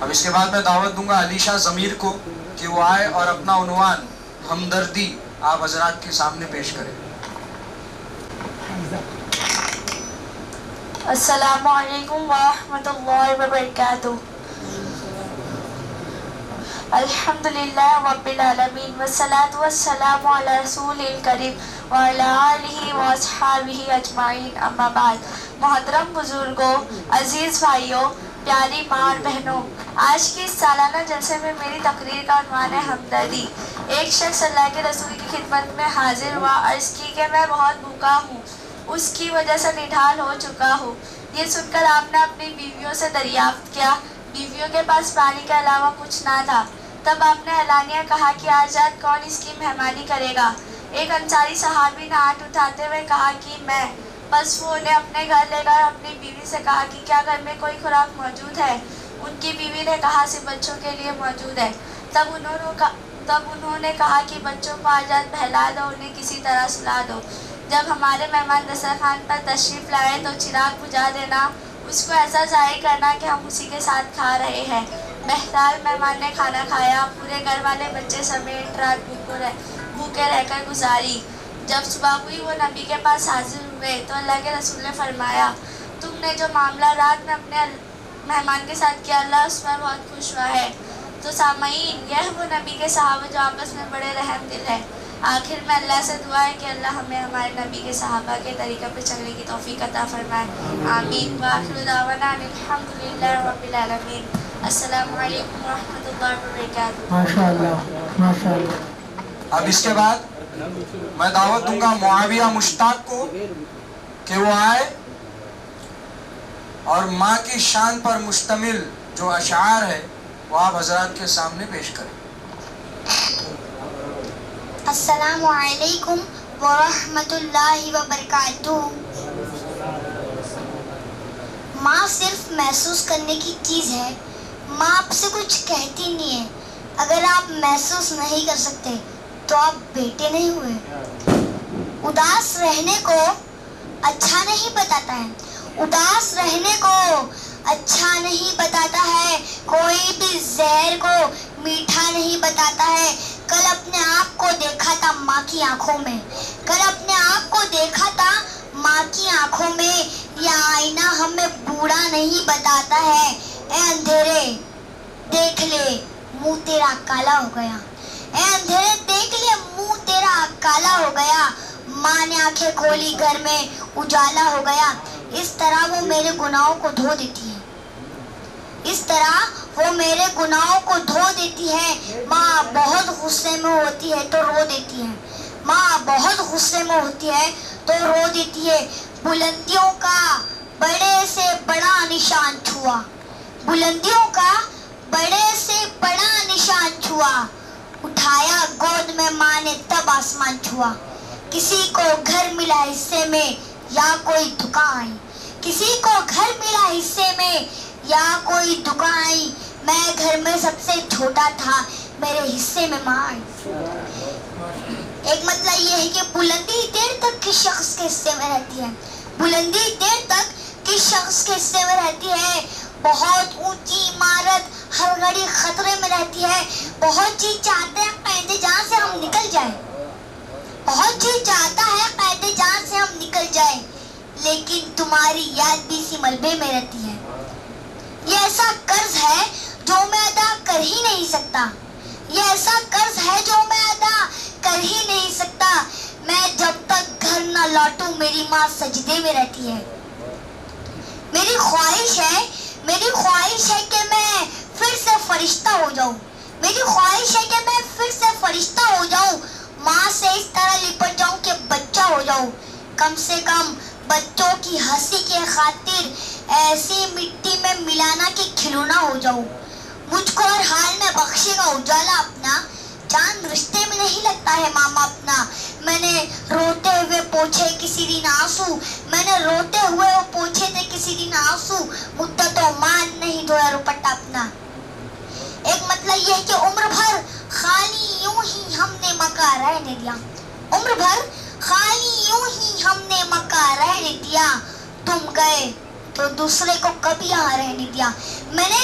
اب اس کے بعد میں دعوت دوں گا علیشہ ضمیر کو کہ وہ آئے اور اپنا عنوان ہمدردی آپ حضرات کے سامنے پیش کریں. السلام علیکم ورحمۃ اللہ وبرکاتہ. الحمدللہ رب العالمین والصلاة والسلام علی رسول الکریم وعلی آلہ واصحابہ اجمعین. اما بعد. محترم بزرگوں، عزیز بھائیوں، پیاری ماں اور بہنوں، آج کی اس سالانہ جلسے میں میری تقریر کا عنوان ہے ہمدردی. ایک شخص اللہ کے رسول کی خدمت میں حاضر ہوا، عرض کی کہ میں بہت بھوکا ہوں، اس کی وجہ سے نڈھال ہو چکا ہوں. یہ سن کر آپ نے اپنی بیویوں سے دریافت کیا. بیویوں کے پاس پانی کے علاوہ کچھ نہ تھا. تب آپ نے اعلانیہ کہا کہ آج رات کون اس کی مہمانی کرے گا. ایک انصاری صحابی نے ہاتھ اٹھاتے ہوئے کہا کہ میں. بس وہ انہیں اپنے گھر لے کر اپنی بیوی سے کہا کہ کیا گھر میں کوئی خوراک موجود ہے. ان کی بیوی نے کہا صرف بچوں کے لیے موجود ہے. تب انہوں نے کہا کہ بچوں کو آج رات بہلا دو، انہیں کسی طرح سلا دو. جب ہمارے مہمان دسترخوان پر تشریف لائے تو چراغ بجھا دینا، اس کو ایسا ظاہر کرنا کہ ہم اسی کے ساتھ کھا رہے ہیں. بہرحال مہمان نے کھانا کھایا. پورے گھر والے بچے سمیت رات بھوکے رہ کر گزاری. جب صبح ہوئی وہ نبی کے پاس حاضر ہوئے تو اللہ کے رسول نے فرمایا، تم نے جو معاملہ رات میں اپنے مہمان کے ساتھ کیا، اللہ اس پر بہت خوش ہوا ہے. تو سامعین، یہ وہ نبی کے صحابہ جو آپس میں بڑے رحم دل ہے. آخر میں اللہ سے دعا ہے کہ اللہ ہمیں ہمارے نبی کے صحابہ کے طریقے پہ چلنے کی توفیق عطا فرمائے. آمین. وآخر دعوانا ان الحمدللہ رب العالمین. السلام علیکم ورحمۃ اللہ وبرکاتہ. ماشاءاللہ ماشاءاللہ. اب اس کے بعد میں دعوت دوں گا معاویہ مشتاق کو کہ وہ آئے اور ماں کی شان پر مشتمل جو اشعار ہے وہ آپ حضرات کے سامنے پیش کریں. السلام علیکم ورحمۃ اللہ وبرکاتہ. ماں صرف محسوس کرنے کی چیز ہے. ماں آپ سے کچھ کہتی نہیں ہے. اگر آپ محسوس نہیں کر سکتے تو آپ بیٹے نہیں ہوئے. اداس رہنے کو اچھا نہیں بتاتا ہے. اداس رہنے کو اچھا نہیں بتاتا ہے. کوئی بھی زہر کو میٹھا نہیں بتاتا ہے. کل اپنے آپ کو دیکھا تھا ماں کی آنکھوں میں. کل اپنے آپ کو دیکھا تھا ماں کی آنکھوں میں. یہ آئینہ ہمیں بوڑھا نہیں بتاتا ہے. اے اندھیرے دیکھ لے منہ تیرا کالا ہو گیا. اے اندھیرے دیکھ لے منہ تیرا کالا ہو گیا. ماں نے آنکھیں کھولی گھر میں اجالا ہو گیا. اس طرح وہ میرے گناہوں کو دھو دیتی ہے. اس طرح وہ میرے گناہوں کو دھو دیتی ہے. ماں بہت غصے میں ہوتی ہے تو رو دیتی ہے. ماں بہت غصے میں ہوتی ہے تو رو دیتی ہے. بلندیوں کا بڑے سے بڑا نشان چھوا. بلندیوں کا بڑے سے بڑا نشان چھوا. اٹھایا گود میں ماں نے تب آسمان چھوا. کسی کو گھر ملا حصے میں یا کوئی دکان آئی. کسی کو گھر ملا حصے میں یا کوئی دکان آئی. میں گھر میں سب سے چھوٹا تھا، میرے حصے میں ماں آئی. ایک مطلب یہ ہے کہ بلندی دیر تک کس شخص کے حصے میں رہتی ہے. بلندی دیر تک کس شخص کے حصے میں رہتی ہے. بہت اونچی عمارت ہر گھڑی خطرے میں رہتی ہے. بہت چیز چاہتے ہیں قید جان سے ہم نکل جائیں. بہت چیز چاہتا ہے قید جان سے ہم نکل جائیں، لیکن تمہاری یاد بھی اسی ملبے میں رہتی ہے. یہ ایسا قرض ہے جو میں ادا کر ہی نہیں سکتا. یہ ایسا قرض ہے جو میں ادا کر ہی نہیں سکتا. میں جب تک گھر نہ لوٹوں میری ماں سجدے میں رہتی ہے. میری خواہش ہے کہ میں پھر سے فرشتہ ہو جاؤں. میری خواہش ہے کہ میں پھر سے فرشتہ ہو جاؤں. ماں سے اس طرح لپٹ جاؤں کہ بچہ ہو جاؤں. کم سے کم بچوں کی ہنسی کے خاطر ایسی مٹی میں ملانا کہ کھلونا ہو جاؤں. مجھ کو ہر حال میں بخشے گا اجالا اپنا. چاند رشتے میں نہیں لگتا ہے ماما اپنا. میں نے روتے ہوئے پوچھے کسی دن آنسو. میں نے روتے ہوئے وہ پوچھے تھے کسی دن آنسو. مدتوں مان نہیں دھویا روپٹا اپنا. ایک مطلب یہ ہے کہ عمر بھر خالی یوں ہی ہم نے مکہ رہنے دیا. عمر بھر خالی یوں ہی ہم نے مکہ رہنے دیا. تم گئے تو دوسرے کو کبھی یہاں رہنے دیا. میں نے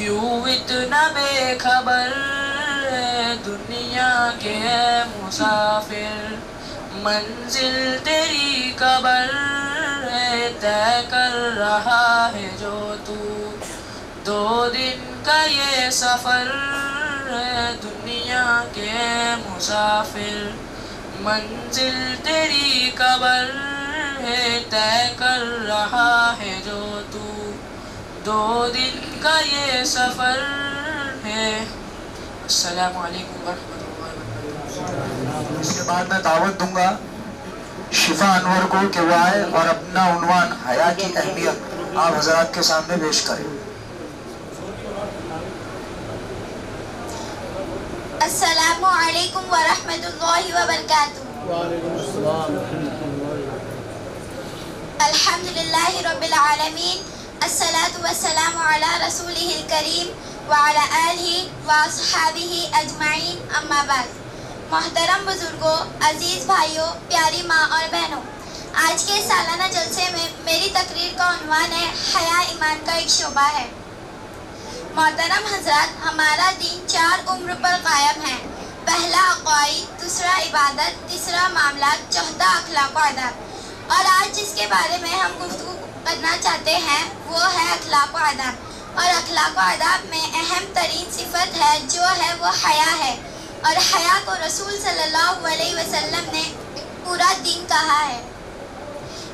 کیوں اتنا بے خبر دنیا کے ہے مسافر، منزل تیری قبر ہے طے کر رہا ہے جو تو، 2 دن کا یہ سفر ہے دنیا کے مسافر، منزل تیری قبر ہے طے کر رہا ہے جو تو، 2 دن کا یہ سفر ہے۔ السلام علیکم ورحمۃ اللہ وبرکاتہ۔ اس کے بعد میں دعوت دوں گا شفا انور کو کہ وہ آئے اور اپنا عنوان حیا کی اہمیت آپ حضرات کے سامنے پیش کریں۔ السلام علیکم ورحمۃ اللہ وبرکاتہ۔ الحمد للہ رب العالمین، الصلاة والسلام علی رسولہ الکریم وعلی آلہ واصحابہ اجمعین، اما بعد۔ محترم بزرگوں، عزیز بھائیوں، پیاری ماں اور بہنوں، آج کے سالانہ جلسے میں میری تقریر کا عنوان ہے حیا ایمان کا ایک شعبہ ہے۔ محترم حضرات، ہمارا دین 4 عمر پر قائم ہے۔ پہلا عقائد، دوسرا عبادت، تیسرا معاملات، چوتھا اخلاق و آداب۔ اور آج جس کے بارے میں ہم گفتگو کرنا چاہتے ہیں وہ ہے اخلاق و آداب۔ اور اخلاق و آداب میں اہم ترین صفت ہے جو ہے وہ حیا ہے، اور حیا کو رسول صلی اللہ علیہ وسلم نے پورا دین کہا ہے۔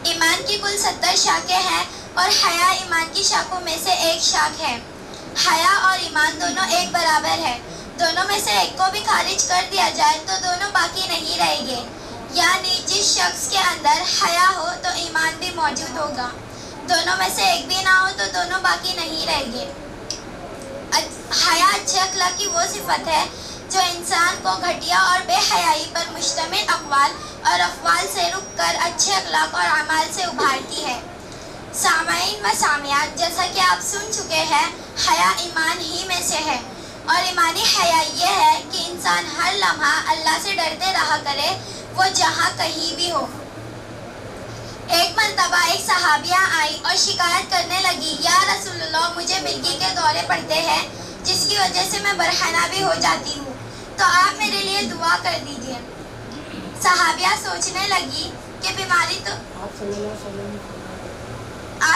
ایمان کی کل 70 شاخیں ہیں اور حیا ایمان کی شاخوں میں سے ایک شاخ ہے۔ حیا اور ایمان دونوں ایک برابر ہے، دونوں میں سے ایک کو بھی خارج کر دیا جائے تو دونوں باقی نہیں رہیں گے، یعنی جس شخص کے اندر حیا ہو تو ایمان بھی موجود ہوگا، دونوں میں سے ایک بھی نہ ہو تو دونوں باقی نہیں رہیں گے۔ حیا اچھے اخلاق کی وہ صفت ہے جو انسان کو گھٹیا اور بے حیائی پر مشتمل اقوال اور افعال سے رک کر اچھے اخلاق اور اعمال سے ابھارتی ہے۔ سامعین و سامعات، جیسا کہ آپ سن چکے ہیں، حیا ایمان ہی میں سے ہے، اور ایمانی حیا یہ ہے کہ انسان ہر لمحہ اللہ سے ڈرتے رہا کرے، وہ جہاں کہیں بھی ہو۔ ایک مرتبہ ایک صحابیہ آئی اور شکایت کرنے لگی، یا رسول اللہ، مجھے مرگی کے دورے پڑتے ہیں جس کی وجہ سے میں برہنہ بھی ہو جاتی ہوں، تو آپ میرے لیے دعا کر دیجئے۔ صحابیہ سوچنے لگی کہ بیماری تو آپ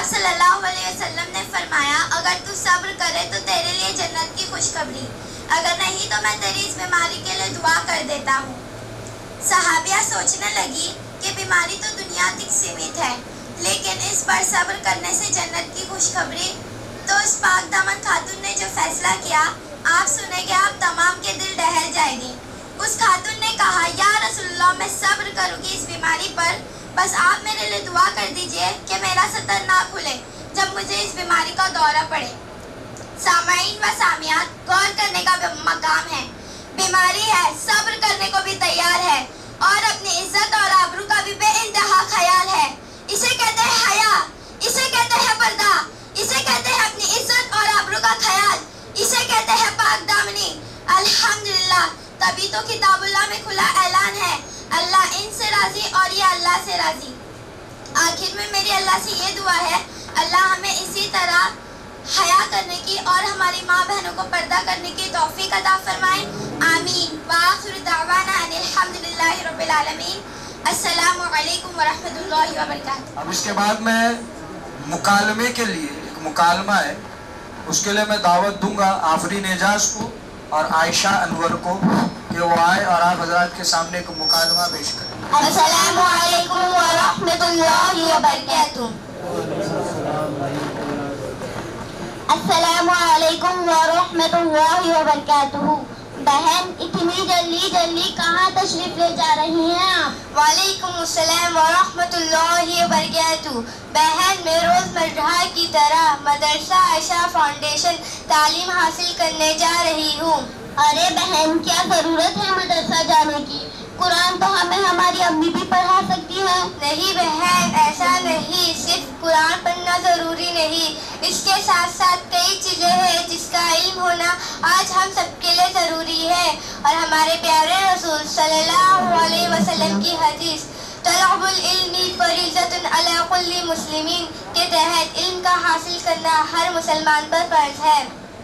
صلی اللہ علیہ وسلم نے فرمایا، اگر تو صبر کرے تو تیرے لیے جنت کی خوشخبری، اگر نہیں تو میں تیری اس بیماری کے لیے دعا کر دیتا ہوں۔ صحابیہ سوچنے لگی کہ بیماری تو دنیا تک سیمت ہے، لیکن اس پر صبر کرنے سے جنت کی خوشخبری، تو اس پاک دامن خاتون نے جو فیصلہ کیا آپ سنیں گے، آپ تمام کے دل دہل جائیں گے۔ اس خاتون نے کہا، یا رسول اللہ، میں صبر کروں گی اس بیماری پر، بس آپ میرے لیے دعا کر دیجئے کہ میرا سطر نہ کھلے جب مجھے اس بیماری کا دورہ پڑے۔ سامعین و سامعات، غور کرنے کا مقام ہے، بیماری ہے، صبر کرنے کو بھی تیار ہے، اور اپنی عزت اور آبرو کا بھی بے انتہا خیال ہے۔ اسے کہتے ہیں حیا، اسے کہتے ہیں پردہ، اسے کہتے ہیں اپنی عزت اور آبرو کا خیال، اسے کہتے ہیں پاک دامنی۔ الحمدللہ، تبھی تو کتاب اللہ میں کھلا اعلان ہے، اللہ ان سے راضی اور یہ اللہ سے راضی۔ آخر میں میری اللہ سے یہ دعا ہے، اللہ ہمیں اسی طرح حیا کرنے کی اور ہماری ماں بہنوں کو پردہ کرنے کی توفیق عطا فرمائے، آمین۔ وآخر دعوانا ان الحمدللہ رب العالمین۔ السلام علیکم ورحمۃ اللہ وبرکاتہ۔ اب اس کے بعد میں مکالمے کے لیے ایک مکالمہ ہے، اس کے لیے میں دعوت دوں گا آفرین اعجاز کو اور عائشہ انور کو کہ وہ آئے اور آپ حضرات کے سامنے ایک مکالمہ پیش کریں۔ السلام علیکم ورحمۃ اللہ وبرکاتہ۔ السلام علیکم ورحمۃ اللہ وبرکاتہ۔ بہن، اتنی جلدی کہاں تشریف لے جا رہی ہیں آپ؟ وعلیکم السلام ورحمۃ اللہ وبرکاتہ۔ بہن، میں روز مرہ کی طرح مدرسہ عائشہ فاؤنڈیشن تعلیم حاصل کرنے جا رہی ہوں۔ ارے بہن، کیا ضرورت ہے مدرسہ جانے کی؟ قرآن تو ہمیں ہماری امی بھی پڑھا سکتی ہیں۔ نہیں بہن، ایسا نہیں، صرف قرآن پڑھنا ضروری نہیں، اس کے ساتھ ساتھ کئی چیزیں ہیں جس کا علم ہونا آج ہم سب کے لیے ضروری ہے، اور ہمارے پیارے رسول صلی اللہ علیہ وسلم کی حدیث طلب العلم فریضۃ علی کل مسلمین کے تحت علم کا حاصل کرنا ہر مسلمان پر فرض ہے۔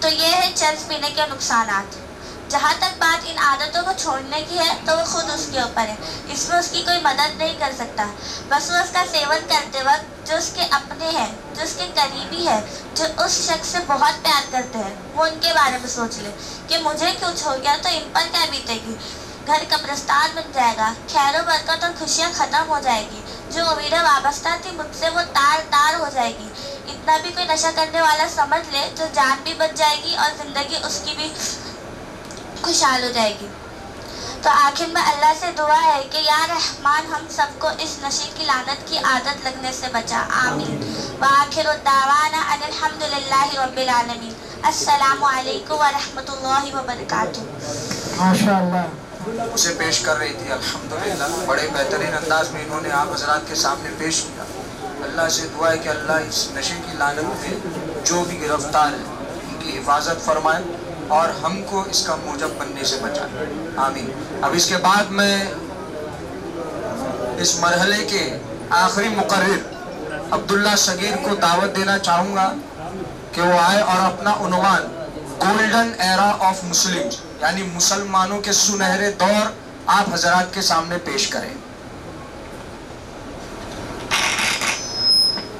تو یہ ہے چرس پینے کے نقصانات. جہاں تک بات ان عادتوں کو چھوڑنے کی ہے تو وہ خود اس کے اوپر ہے، اس میں اس کی کوئی مدد نہیں کر سکتا. بس وہ اس کا سیون کرتے وقت جو اس کے اپنے ہیں، جو اس کے قریبی ہے، جو اس شخص سے بہت پیار کرتے ہیں، وہ ان کے بارے میں سوچ لے کہ مجھے کچھ ہو گیا تو ان پر کیا بیتے گی. گھر قبرستان بن جائے گا، خیر و برکت اور خوشیاں ختم ہو جائے گی. جو امیدیں وابستہ تھی مجھ سے وہ تار تار ہو جائے گی. اتنا بھی کوئی نشہ کرنے والا سمجھ لے تو جان بھی بچ جائے گی اور زندگی اس کی بھی خوشحال ہو جائے گی. تو آخر میں اللہ سے دعا ہے کہ یا رحمان ہم سب کو اس نشے کی لعنت کی عادت لگنے سے بچا. آمین. وآخر دعوانا ان الحمدللہ رب العالمین. السلام علیکم ورحمۃ اللہ وبرکاتہ. ماشاء اللہ. اسے پیش کر رہی تھی الحمدللہ، بڑے بہترین انداز میں انہوں نے آپ حضرات کے سامنے پیش کیا. اللہ سے دعا ہے کہ اللہ اس نشے کی لعنت میں جو بھی گرفتار ہے ان کی حفاظت فرمائے اور ہم کو اس کا موجب بننے سے بچائے. آمین. اب اس کے بعد میں اس مرحلے کے آخری مقرر عبداللہ صغیر کو دعوت دینا چاہوں گا کہ وہ آئے اور اپنا عنوان گولڈن ایرا آف مسلمز یعنی مسلمانوں کے سنہرے دور آپ حضرات کے سامنے پیش کریں.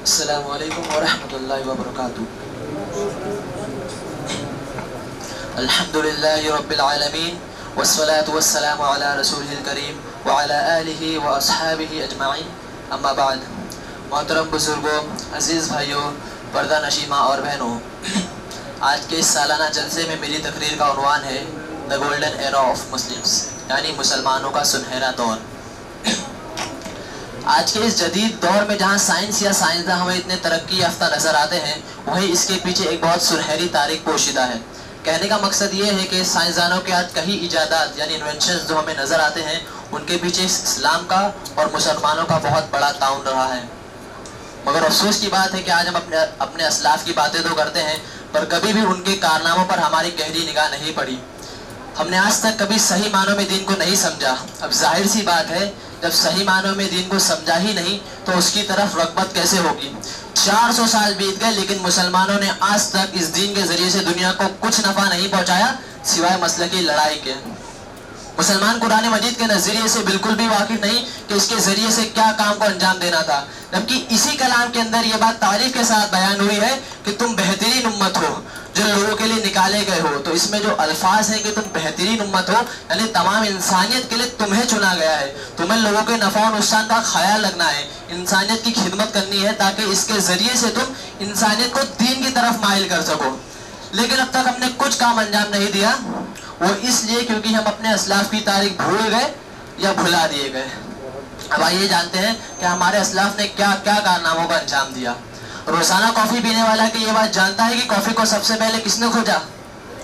السلام علیکم ورحمۃ اللہ وبرکاتہ. الحمدللہ رب العالمین والصلاة والسلام علی رسولہ الکریم وعلی آلہ واصحابہ اجمعین. اما بعد. محترم بزرگوں، عزیز بھائیوں، پردہ نشیمہ اور بہنوں، آج کے اس سالانہ جلسے میں میری تقریر کا عنوان ہے دا گولڈن ایرا آف مسلمز یعنی مسلمانوں کا سنہرا دور. آج کے اس جدید دور میں جہاں سائنس یا سائنسداں ہمیں اتنے ترقی یافتہ نظر آتے ہیں، وہیں اس کے پیچھے ایک بہت سنہری تاریخ پوشیدہ ہے. کہنے کا مقصد یہ ہے کہ سائنسدانوں کے آج کئی ایجادات یعنی انوینشنز جو ہمیں نظر آتے ہیں، ان کے پیچھے اسلام کا اور مسلمانوں کا بہت بڑا تعاون رہا ہے. مگر افسوس کی بات ہے کہ آج ہم اپنے اسلاف کی باتیں تو کرتے ہیں پر کبھی بھی ان کے کارناموں پر ہماری گہری نگاہ نہیں پڑی. ہم نے آج تک کبھی صحیح معنوں میں دین کو نہیں سمجھا. اب ظاہر سی بات ہے جب صحیح معنوں میں دین کو سمجھا ہی نہیں تو اس کی طرف رغبت کیسے ہوگی. 400 سال بیت گئے لیکن مسلمانوں نے آج تک اس دین کے ذریعے سے دنیا کو کچھ نفع نہیں پہنچایا سوائے مسلکی لڑائی کے. مسلمان قرآن مجید کے نظریے سے بالکل بھی واقف نہیں کہ اس کے ذریعے سے کیا کام کو انجام دینا تھا، جبکہ اسی کلام کے اندر یہ بات تعریف کے ساتھ بیان ہوئی ہے کہ تم بہترین امت ہو جو لوگوں کے لیے نکالے گئے ہو. تو اس میں جو الفاظ ہیں کہ تم بہترین امت ہو یعنی تمام انسانیت کے لیے تمہیں چنا گیا ہے، تمہیں لوگوں کے نفع و نقصان کا خیال رکھنا ہے، انسانیت کی خدمت کرنی ہے تاکہ اس کے ذریعے سے تم انسانیت کو دین کی طرف مائل کر سکو. لیکن اب تک ہم نے کچھ کام انجام نہیں دیا، وہ اس لیے کیونکہ ہم اپنے اسلاف کی تاریخ بھول گئے یا بھلا دیے گئے. اب آئیے جانتے ہیں کہ ہمارے اسلاف نے کیا کیا کارناموں کا انجام دیا. روزانہ کافی پینے والا کہ یہ بات جانتا ہے کہ کافی کو سب سے پہلے کس نے کھوجا؟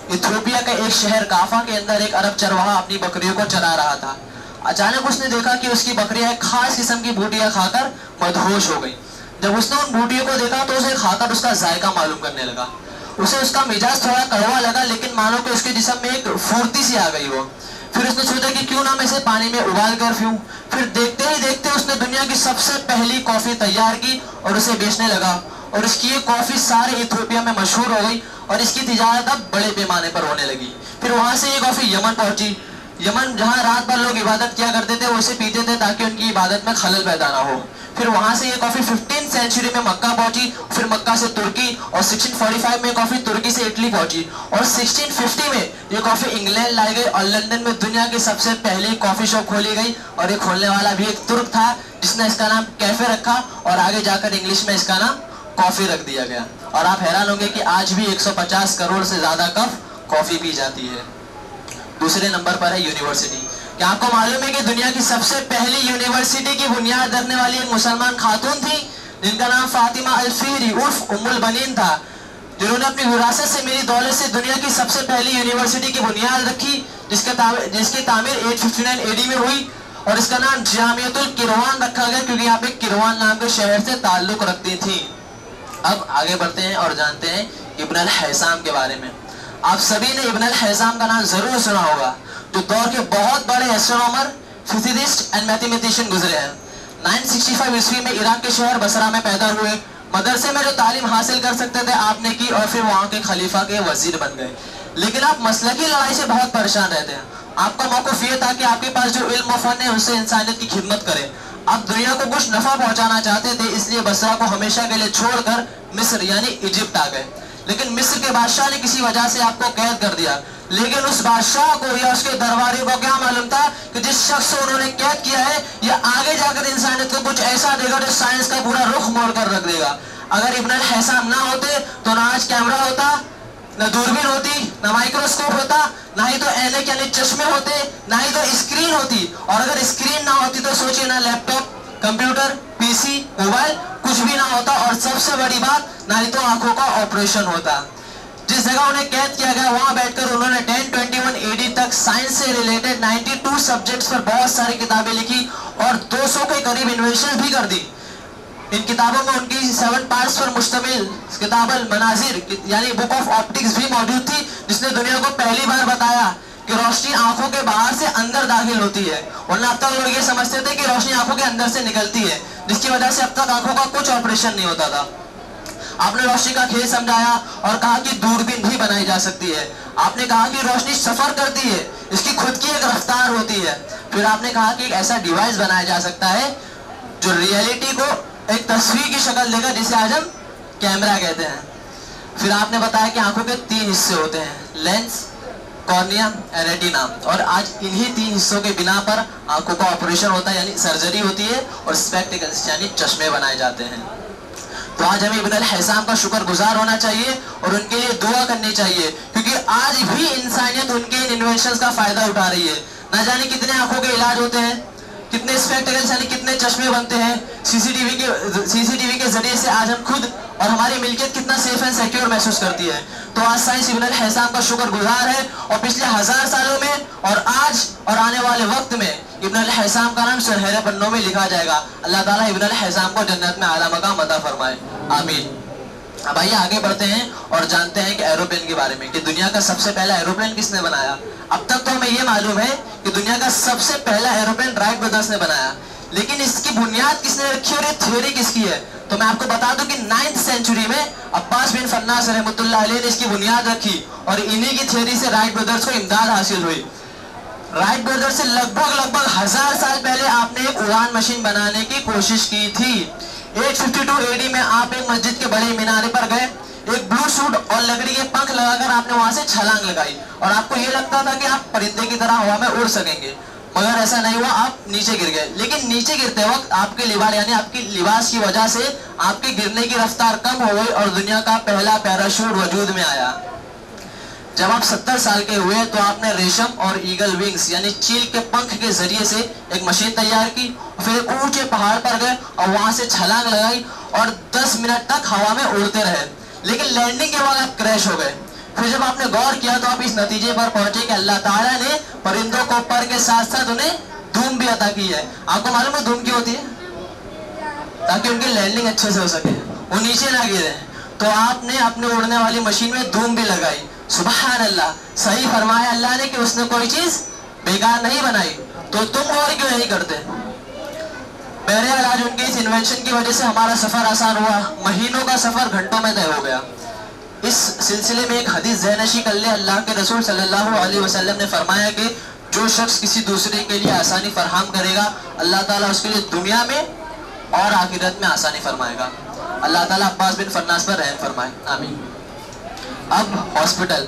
ایتھوپیا کا ایک شہر کافا کے اندر ایک عرب چرواہا اپنی بکریوں کو چرا رہا تھا. اچانک اس نے دیکھا کہ اس کی بکریاں ایک خاص قسم کی بوٹیاں کھا کر مدہوش ہو گئی. جب اس نے ان بوٹیوں کو دیکھا تو اسے کھا کر اس کا ذائقہ معلوم کرنے لگا. اسے اس کا مزاج تھوڑا کڑوا لگا لیکن مانو کہ اس کے جسم میں ایک پھرتی سی آ گئی. وہ پھر اس نے سوچا کہ کیوں نہ میں اسے پانی میں ابال کر پیوں. پھر دیکھتے ہی دیکھتے اس نے دنیا کی سب سے پہلی کافی تیار کی اور اسے بیچنے لگا اور اس کی یہ کافی سارے ایتھوپیا میں مشہور ہو گئی اور اس کی تجارت اب بڑے پیمانے پر ہونے لگی. پھر وہاں سے یہ کافی یمن پہنچی. یمن جہاں رات بھر لوگ عبادت کیا کرتے تھے وہ اسے پیتے تھے تاکہ ان کی عبادت میں خلل پیدا نہ ہو. پھر وہاں سے یہ کافی 15 سینچری میں مکہ پہنچی. پھر مکہ سے ترکی اور 1645 میں کافی ترکی سے اٹلی پہنچی اور 1650 میں یہ کافی انگلینڈ لائی گئی اور لندن میں دنیا کی سب سے پہلی کافی شاپ کھولی گئی اور یہ کھولنے والا بھی ایک ترک تھا جس نے اس کا نام کیفے رکھا اور آگے جا کر انگلش میں اس کا نام کافی رکھ دیا گیا. اور آپ حیران ہوں گے کہ آج بھی 150 کروڑ سے زیادہ کپ کافی پی جاتی ہے. دوسرے نمبر پر ہے یونیورسٹی. کیا آپ کو معلوم ہے کہ دنیا کی سب سے پہلی یونیورسٹی کی بنیاد رکھنے والی ایک مسلمان خاتون تھی جن کا نام فاطمہ الفہری عرف ام البنین تھا، جنہوں نے اپنی وراثت سے میری دولت سے دنیا کی سب سے پہلی یونیورسٹی کی بنیاد رکھی جس کی تعمیر 859 AD میں ہوئی اور اس کا نام جامعۃ القروان رکھا گیا کیونکہ یہاں پہ قروان نام کے شہر سے تعلق رکھتی تھی. اب آگے بڑھتے ہیں اور جانتے ہیں ابن الحیثام کے بارے میں. آپ سبھی نے ابن الحیثام کا نام ضرور سنا ہوگا جو دور کے بہت بڑے ایسٹرونومر، فزسسٹ اینڈ میتھمیٹیشین گزرے ہیں. 965 عیسوی میں عراق کے شہر بصرہ میں پیدا ہوئے. مدرسے میں جو تعلیم حاصل کر سکتے تھے آپ نے کی, اور پھر وہاں کے خلیفہ کے وزیر بن گئے. لیکن آپ مسلکی لڑائی سے بہت پریشان رہتے ہیں. آپ کا موقف یہ تھا کہ آپ کے پاس جو علم و فن ہے اس سے انسانیت کی خدمت کرے. آپ دنیا کو کچھ نفع پہنچانا چاہتے تھے, اس لیے بصرہ کو ہمیشہ کے لیے چھوڑ کر مصر یعنی ایجپٹ آ گئے. لیکن مصر کے بادشاہ نے کسی وجہ سے آپ کو قید کر دیا. لیکن اس بادشاہ کو یا اس کے درباری کو کیا معلوم تھا کہ جس شخص کو انہوں نے قید کیا ہے یہ آگے جا کر انسانیت کو کچھ ایسا دے گا جو سائنس کا پورا رخ موڑ کر رکھ دے گا. اگر ابن الحسام نہ ہوتے تو نہ آج کیمرہ ہوتا, نہ دوربین ہوتی, نہ مائکروسکوپ ہوتا, نہ ہی تو اینک یعنی چشمے ہوتے, نہ ہی تو اسکرین ہوتی. اور اگر اسکرین نہ ہوتی تو سوچئے نہ لیپ ٹاپ, کمپیوٹر, پی سی, موبائل کچھ بھی نہ ہوتا. اور سب سے بڑی بات نہ ہی تو آنکھوں کا آپریشن ہوتا. جس جگہ انہیں قید کیا گیا وہاں بیٹھ کر انہوں نے 1021 AD تک سائنس سے ریلیٹڈ 92 سبجیکٹس پر بہت ساری کتابیں لکھی اور 200 کے قریب انویشن بھی کر دی. ان کتابوں میں ان کی 7 پارٹس پر مشتمل کتاب المناظر یعنی بک آف آپٹکس بھی موجود تھی, جس نے دنیا کو پہلی بار بتایا کہ روشنی آنکھوں کے باہر سے اندر داخل ہوتی ہے. ورنہ اب تک لوگ یہ سمجھتے تھے کہ روشنی آنکھوں کے اندر سے نکلتی ہے, جس کی وجہ سے اب تک آنکھوں کا کچھ آپریشن نہیں ہوتا تھا. آپ نے روشنی کا کھیل سمجھایا اور کہا کہ دوربین بھی بنائی جا سکتی ہے. آپ نے کہا کہ روشنی سفر کرتی ہے, اس کی خود کی ایک رفتار ہوتی ہے. پھر آپ نے کہا کہ ایک ایسا ڈیوائس بنایا جا سکتا ہے جو ریئلٹی کو ایک تصویر کی شکل دے گا جسے آج ہم کیمرہ کہتے ہیں. پھر آپ نے بتایا کہ آنکھوں کے 3 حصے ہوتے ہیں, لینس, کارنیا, ریٹینا. اور آج انہی 3 حصوں کے بنا پر آنکھوں کا آپریشن ہوتا ہے یعنی سرجری ہوتی ہے اور اسپیکٹیکلز یعنی چشمے بنائے جاتے ہیں. تو آج ہمیں ابن الحسام کا شکر گزار ہونا چاہیے اور ان کے لیے دعا کرنی چاہیے, کیونکہ آج بھی انسانیت ان کے انویشنز کا فائدہ اٹھا رہی ہے. نہ جانے کتنے آنکھوں کے علاج ہوتے ہیں, کتنے اسپیکٹیکلز یعنی کتنے چشمے بنتے ہیں. سی سی ٹی وی کے ذریعے سے آج ہم خود اور ہماری ملکیت کتنا سیف اینڈ سیکیور محسوس کرتی ہے. تو آج سائنس ابن الحسام کا شکر گزار ہے اور پچھلے 1000 سالوں میں اور آج اور آنے والے وقت میں ابن الحسام کا نام سنہرے پنوں میں لکھا جائے گا. اللہ تعالیٰ ابن الحسام کو جنت میں اعلیٰ مقام عطا فرمائے, آمین. اب آئیے آگے بڑھتے ہیں اور جانتے ہیں کہ ایروپلین کے بارے میں, کہ دنیا کا سب سے پہلا ایروپلین کس نے بنایا. اب تک تو ہمیں یہ معلوم ہے کہ دنیا کا سب سے پہلا ایروپلین رائٹ بردرز نے بنایا, لیکن اس کی بنیاد کس نے رکھی اور یہ تھیوری کس کی ہے. تو میں آپ کو بتا دوں کہ 9th سینچری میں عباس بن فرناس رحمۃ اللہ علیہ نے اس کی بنیاد رکھی اور انہی کی تھیوری سے رائٹ بردرز کو امداد حاصل ہوئی. رائٹ بردرز سے لگ بھگ 1000 سال پہلے آپ نے ایک اڑان مشین بنانے کی کوشش کی تھی. 852 AD میں آپ ایک مسجد کے بڑے مینارے پر گئے, ایک بلو سوٹ اور لکڑی کے پنکھ لگا کر آپ نے وہاں سے چھلانگ لگائی اور آپ کو یہ لگتا تھا کہ آپ پرندے کی طرح ہوا میں اڑ سکیں گے, مگر ایسا نہیں ہوا, آپ نیچے گر گئے. لیکن نیچے گرتے وقت آپ کے لباس یعنی آپ کی لباس کی وجہ سے آپ کے گرنے کی رفتار کم ہو گئی اور دنیا کا پہلا پیراشوٹ وجود میں آیا. جب آپ 70 سال کے ہوئے تو آپ نے ریشم اور ایگل ونگز یعنی چیل کے پنکھ کے ذریعے سے ایک مشین تیار کی, پھر ایک اونچے پہاڑ پر گئے اور وہاں سے چھلانگ لگائی اور 10 منٹ تک ہوا میں اڑتے رہے. لیکن لینڈنگ کے بعد آپ کریش ہو گئے. پھر جب آپ نے غور کیا تو آپ اس نتیجے پر پہنچے کہ اللہ تعالیٰ نے پرندوں کو پر کے ساتھ ساتھ انہیں دھوم بھی عطا کی ہے. آپ کو معلوم ہے دھوم کیوں ہوتی ہے؟ تاکہ ان کی لینڈنگ اچھے سے ہو سکے, وہ نیچے نہ گرے. تو آپ نے اپنے اڑنے والی مشین میں دھوم بھی لگائی. سبحان اللہ, صحیح فرمایا اللہ نے کہ اس نے کوئی چیز بیکار نہیں بنائی. تو تم اور کیوں نہیں کرتے؟ بہرحال آج ان کی اس انوینشن کی وجہ سے ہمارا سفر آسان ہوا, مہینوں کا سفر گھنٹوں میں طے ہو گیا. اس سلسلے میں ایک حدیث ذہن نشین کر لیں. اللہ کے رسول صلی اللہ علیہ وسلم نے فرمایا کہ جو شخص کسی دوسرے کے لیے آسانی فراہم کرے گا اللہ تعالیٰ اس کے لیے دنیا میں اور آخرت میں آسانی فرمائے گا. اللہ تعالیٰ عباس بن فرناس پر رحم فرمائے, آمین. اب ہاسپٹل,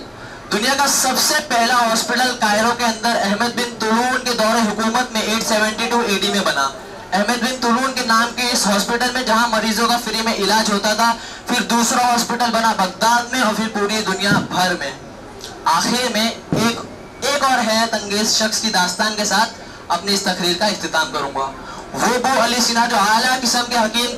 دنیا کا سب سے پہلا ہاسپٹل کائرو کے اندر احمد بن طولون کے دور حکومت میں 872 AD میں بنا. احمد بن طولون کے نام کے اس ہاسپٹل میں جہاں مریضوں کا فری میں علاج ہوتا تھا, پھر دوسرا ہاسپٹل بنا بغداد میں اور پھر پوری دنیا بھر میں. آخر میں ایک اور حیرت انگیز شخص کی داستان کے ساتھ اپنی اس تقریر کا اختتام کروں گا. وہ ابو علی سینا جو اعلیٰ قسم کے حکیم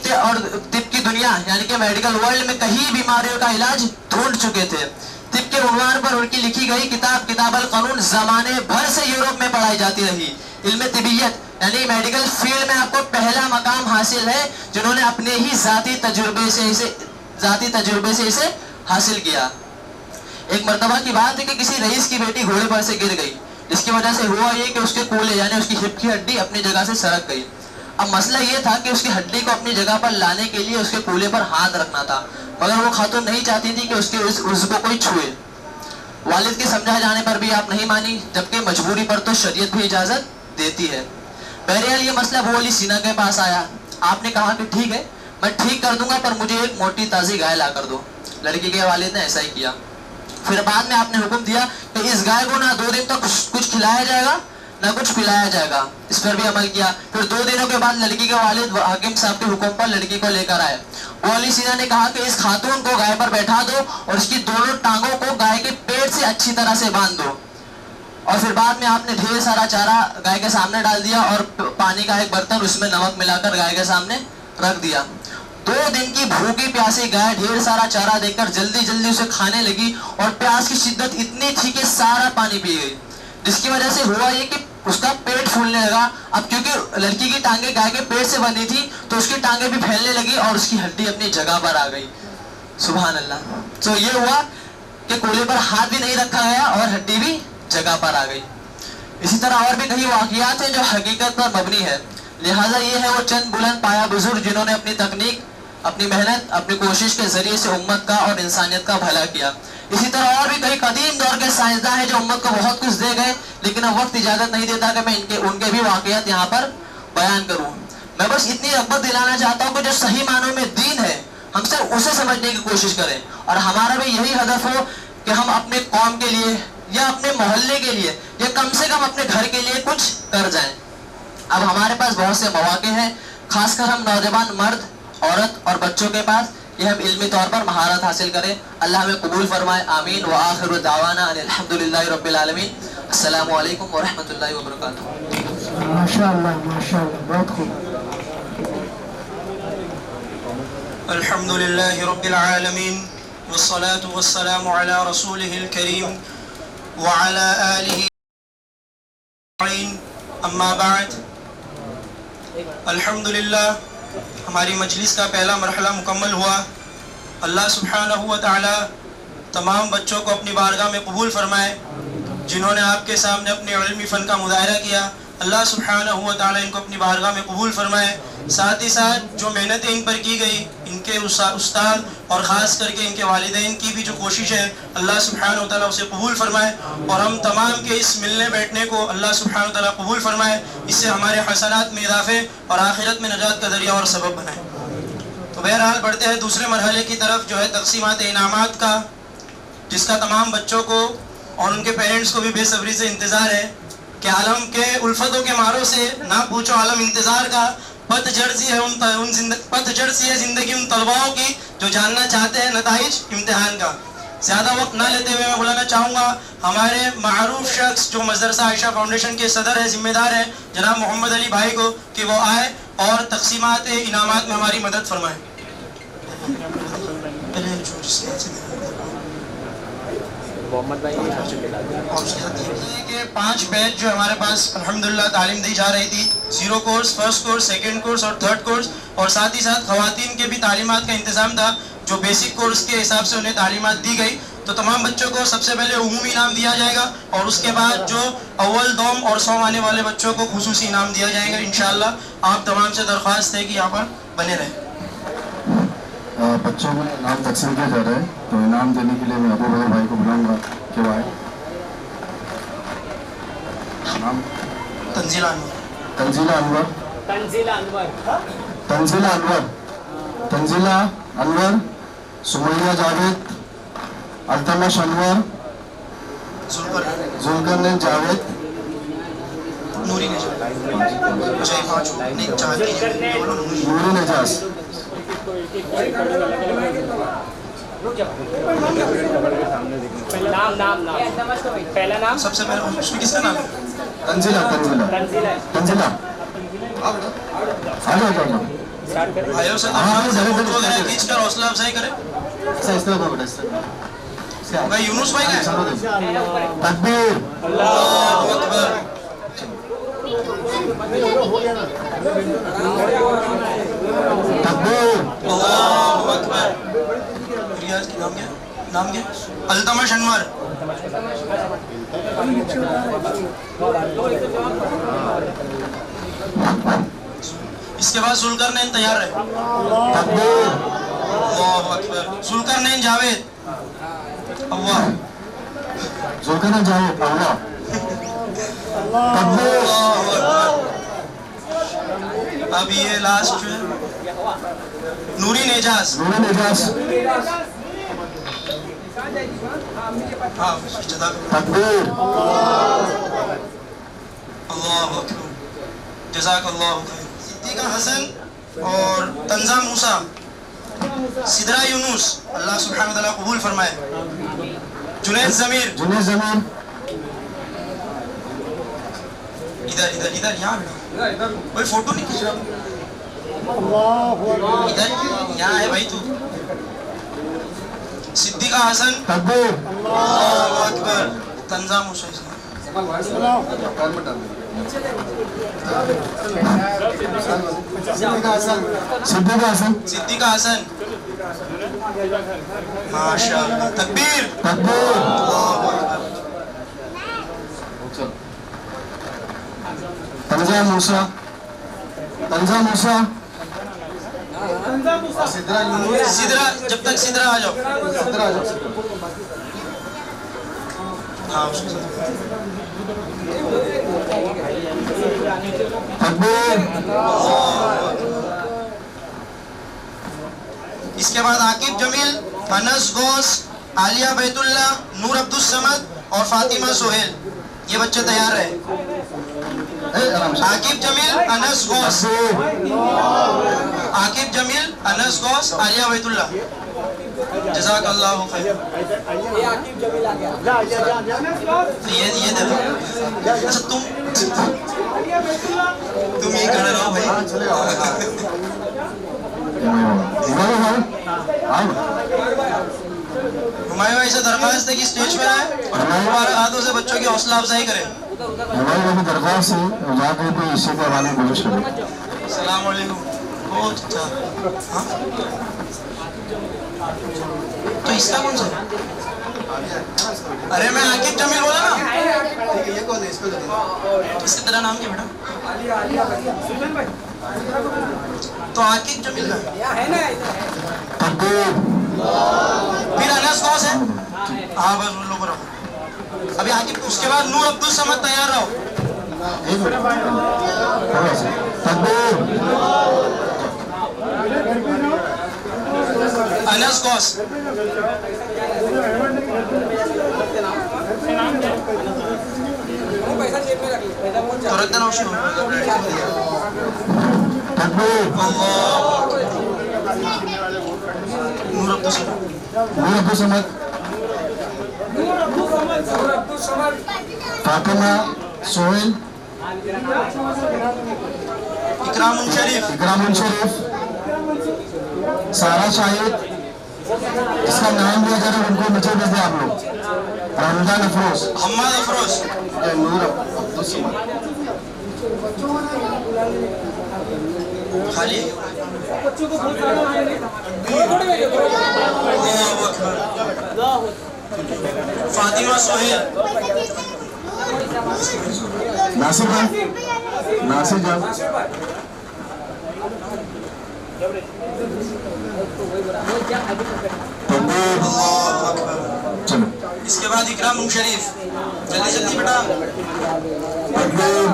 تھے اور طب کی دنیا یعنی کہ میڈیکل ورلڈ میں کئی بیماریوں کا علاج ڈھونڈ چکے تھے. طب کے عنوان پر ان کی لکھی گئی کتاب القانون زمانے بھر سے یورپ میں پڑھائی جاتی رہی. علم طبیت یعنی میڈیکل فیلڈ میں آپ کو پہلا مقام حاصل ہے جنہوں نے اپنے ہی ذاتی تجربے سے اسے حاصل کیا. ایک مرتبہ کی بات ہے کہ کسی رئیس کی بیٹی گھوڑے پر سے گر گئی, جس کی وجہ سے ہوا یہ کہ اس کے کولے یعنی اس کی ہپ کی ہڈی اپنی جگہ سے سرک گئی. اب مسئلہ یہ تھا کہ اس کی ہڈی کو اپنی جگہ پر لانے کے لیے اس کے کولے پر ہاتھ رکھنا تھا، مگر وہ خاتون نہیں چاہتی تھی کہ اس کے عضو کو کوئی چھوئے۔ والد کے سمجھائے جانے پر بھی آپ نہیں مانی، جبکہ مجبوری پر تو شریعت بھی اجازت دیتی ہے۔ بہرحال یہ مسئلہ ابو علی سینا کے پاس آیا۔ آپ نے کہا کہ ٹھیک ہے میں ٹھیک کر دوں گا، پر مجھے ایک موٹی تازی گائے لا کر دو۔ لڑکی کے والد نے ایسا ہی کیا۔ پھر بعد میں آپ نے حکم دیا کہ اس گائے کو نہ 2 دن تک کچھ کھلایا جائے گا نہ کچھ پلایا جائے گا، اس پر بھی عمل کیا۔ پھر 2 دنوں کے بعد لڑکی کے والد حاکم صاحب کے حکم پر لڑکی کو لے کر آئے۔ ابو علی سینا نے کہا کہ اس خاتون کو گائے پر بیٹھا دو اور اس کی دونوں ٹانگوں کو گائے کے پیٹ سے اچھی طرح سے باندھ دو۔ اور پھر بعد میں آپ نے ڈھیر سارا چارہ گائے کے سامنے ڈال دیا اور پانی کا ایک برتن اس میں نمک ملا کر گائے کے سامنے رکھ دیا۔ 2 دن کی بھوکی پیاسی گائے ڈھیر سارا چارہ دیکھ کر جلدی جلدی اسے کھانے لگی اور پیاس کی شدت اتنی تھی کہ سارا پانی پی گئی، جس کی وجہ سے ہوا یہ کہ اس کا پیٹ پھولنے لگا۔ اب کیونکہ لڑکی کی ٹانگیں گائے کے پیٹ سے بندھی تھی تو اس کی ٹانگیں بھی پھیلنے لگی اور اس کی ہڈی اپنی جگہ پر آ گئی۔ سبحان اللہ۔ تو یہ ہوا کہ کولے پر ہاتھ بھی نہیں رکھا گیا اور ہڈی بھی جگہ پر آ گئی۔ اسی طرح اور بھی کئی واقعات ہیں جو حقیقت پر مبنی ہے، لہٰذا یہ ہے وہ چند بلند پایا بزرگ جنہوں نے اپنی تکنیک، اپنی محنت، اپنی کوشش کے ذریعے سے امت کا اور انسانیت کا بھلا کیا۔ اسی طرح اور بھی کئی قدیم دور کے سائنسداں ہیں جو امت کو بہت کچھ دے گئے، لیکن اب وقت اجازت نہیں دیتا کہ میں ان کے بھی واقعات یہاں پر بیان کروں۔ میں بس اتنی رغبت دلانا چاہتا ہوں کہ جو صحیح معنوں میں دین ہے ہم صرف اسے سمجھنے کی کوشش کریں، اور ہمارا بھی یہی ہدف ہو کہ ہم اپنے قوم کے لیے یا اپنے محلے کے لیے یا کم سے کم اپنے گھر کے لیے کچھ کر جائیں۔ اب ہمارے پاس بہت سے مواقع ہیں، خاص کر ہم نوجوان مرد، عورت اور بچوں کے پاس، کہ ہم علمی طور پر مہارت حاصل کریں۔ اللہ ہمیں قبول فرمائے، آمین۔ وآخر دعوانا ان الحمدللہ رب العالمین۔ السلام علیکم ورحمۃ اللہ وبرکاتہ۔ ماشاءاللہ ماشاءاللہ، بہت خوب۔ الحمدللہ رب العالمین والصلاة والسلام علی رسولہ الکریم وعلی آلہ اجمعین، اما بعد۔ الحمدللہ ہماری مجلس کا پہلا مرحلہ مکمل ہوا۔ اللہ سبحانہ و تعالی تمام بچوں کو اپنی بارگاہ میں قبول فرمائے جنہوں نے آپ کے سامنے اپنے علمی فن کا مظاہرہ کیا۔ اللہ سبحانہ و تعالی ان کو اپنی بارگاہ میں قبول فرمائے۔ ساتھ ہی ساتھ جو محنتیں ان پر کی گئی، ان کے استاد اور خاص کر کے ان کے والدین کی بھی جو کوشش ہے، اللہ سبحانہ و تعالی اسے قبول فرمائے، اور ہم تمام کے اس ملنے بیٹھنے کو اللہ سبحانہ و تعالی قبول فرمائے، اس سے ہمارے حسنات میں اضافے اور آخرت میں نجات کا ذریعہ اور سبب بنائے۔ تو بہرحال بڑھتے ہیں دوسرے مرحلے کی طرف، جو ہے تقسیمات انعامات کا، جس کا تمام بچوں کو اور ان کے پیرنٹس کو بھی بے صبری سے انتظار ہے کہ عالم کے الفتوں کے ماروں سے نہ پوچھو عالم انتظار کا، پتجھڑ سی ہے زندگی ان طلباؤں کی جو جاننا چاہتے ہیں نتائج امتحان کا۔ زیادہ وقت نہ لیتے ہوئے میں بلانا چاہوں گا ہمارے معروف شخص جو مدرسہ عائشہ فاؤنڈیشن کے صدر ہے، ذمہ دار ہے، جناب محمد علی بھائی کو، کہ وہ آئے اور تقسیمات انعامات میں ہماری مدد فرمائے۔ کہ 5 بیچ جو ہمارے پاس الحمدللہ تعلیم دی جا رہی تھی، 0 course, first course, second course اور تھرڈ کورس، اور ساتھ ہی ساتھ خواتین کے بھی تعلیمات کا انتظام تھا جو بیسک کورس کے حساب سے انہیں تعلیمات دی گئی۔ تو تمام بچوں کو سب سے پہلے عمومی انعام دیا جائے گا، اور اس کے بعد جو اول، دوم اور 100 آنے والے بچوں کو خصوصی انعام دیا جائے گا انشاءاللہ۔ آپ تمام سے درخواست ہے کہ یہاں پر بنے رہیں۔ بچوں کو انعام تقسیم کیا جا رہا ہے، تو انعام دینے کے لیے میں ابو بکر بھائی کو بلاؤں گا کہ وہ آئے۔ نام تنزیلہ انور، تنزیلہ انور، تنزیلہ انور، تنزیلہ انور، تنزیلہ انور، سمیہ جاوید، التمش انور، ذوالقرنین جاوید، نوری نوری نجاز۔ پہلا نام سب سے پہلے اس میں کس کا نام ہے؟ تنزیلہ تنزیلہ تنزیلہ آگے جاؤ۔ بھائیوں سے فوٹو وغیرہ کھینچ کر حوصلہ افزائی کریں۔ اس طرح بیٹا، اس طرح۔ بھائی یونس بھائی کا تکبیر، اللہ اکبر۔ تکبیر، اللہ اکبر۔ ریاض کی نام کیا؟ نام کیا؟ التمش انور۔ اس کے بعد ذوالقرنین تیار رہے. تکبیر اللہ اکبر. ذوالقرنین جاوید. اللہ. ذوالقرنین جاوید اللہ. تکبیر اللہ اکبر. اب یہ لاسٹ جو ہے نوری نجاز. نور نجاس. ہاں جزاک تکبیر اللہ اکبر. جزاک اللہ خیر. صدیقہ حسن اور تنزا موسیٰ. سدرا یونس اللہ سبحانہ وتعالی قبول فرمائے. جنید ضمیر. جنید زمین. ادھر ادھر ادھر یہاں بیٹھا. کوئی فوٹو نہیں کھینچ رہا. ادھر یہاں ہے بھائی تو. صدیقہ حسن. تکبیر اللہ اکبر. تنزا موسیٰ. صدیقہ حسن. صدیقہ حسن. ماشاء اللہ. تکبیر. تکبیر اللہ اکبر. تنزا موسیٰ. تنزا موسیٰ. سدرا جب تک سدرا آ جاؤ. ہاں اس کے ساتھ. تکبیر اس کے بعد عاقب جمیل, انس غوث, عالیہ بیت اللہ, نور عبد الصمد اور فاطمہ سہیل. یہ بچے تیار رہے. عاقب جمیل, انس غوث. عاقب جمیل, انس غوث, عالیہ بیت اللہ. جزاک اللہ خیر. یہ دیکھو. اچھا تم یہ کھڑے رہو بھائی. ہمایوں بھائی سے درخواست ہے کہ اسٹیج پہ آئے اور ہمارے ہاتھوں سے بچوں کی حوصلہ افزائی کریں. ہماری درخواست ہے جا کے کوئی حصے کے حوالے کوشش کریں. السلام علیکم. بہت اچھا. تو اس کا کون سا؟ ارے میں عاقب جمیل بولا نا. اس کا تیرا نام کیا بیٹا؟ تو عاقب جمیل کا تکبیر پھر انس غوث ہے. ہاں بس ان لوگوں رہو. ابھی عاقب اس کے بعد نور عبد الصمد تیار رہو. تکبیر انس غوث. تو رکھ دینا اس کو. تکبیر نور عبد الصمد. نور عبد الصمد. فاطمہ سہیل. اکرام شریف. اکرام شریف. سارا شاہد. اس کا نام لیا جا رہا ہے ان کو نیچے بھیج دیں آپ لوگ. رمضان افروز. حماد افروز. نور عبد الصمد. خالی فاطمہ سہیل. ناصر جان. ناصر جان. تکبیر چلو. اس کے بعد اکرام شریف. جلدی جلدی بیٹا. تکبیر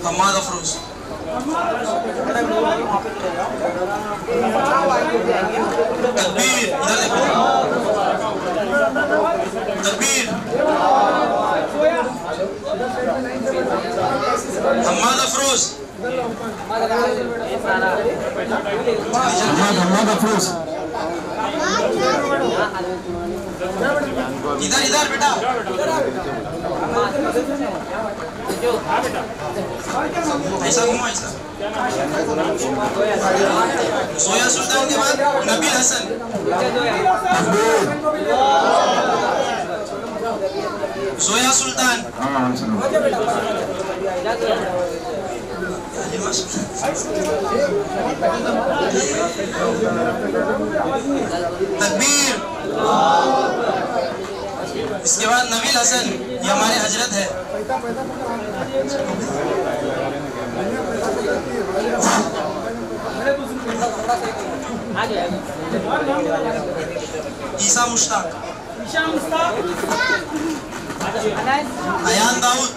حماد افروز. تکبیر. ادھر دیکھو. تکبیر. حماد افروز. محمد افروز. ادھر ادھر بیٹا. ایسا گھومو ایسا. سویا سلطان کے بعد نبیل حسن. سویا سلطان. تکبیر. اس کے بعد نبیل حسن، یہ ہمارے حضرت ہے. عیسیٰ مشتاق، ایان داؤد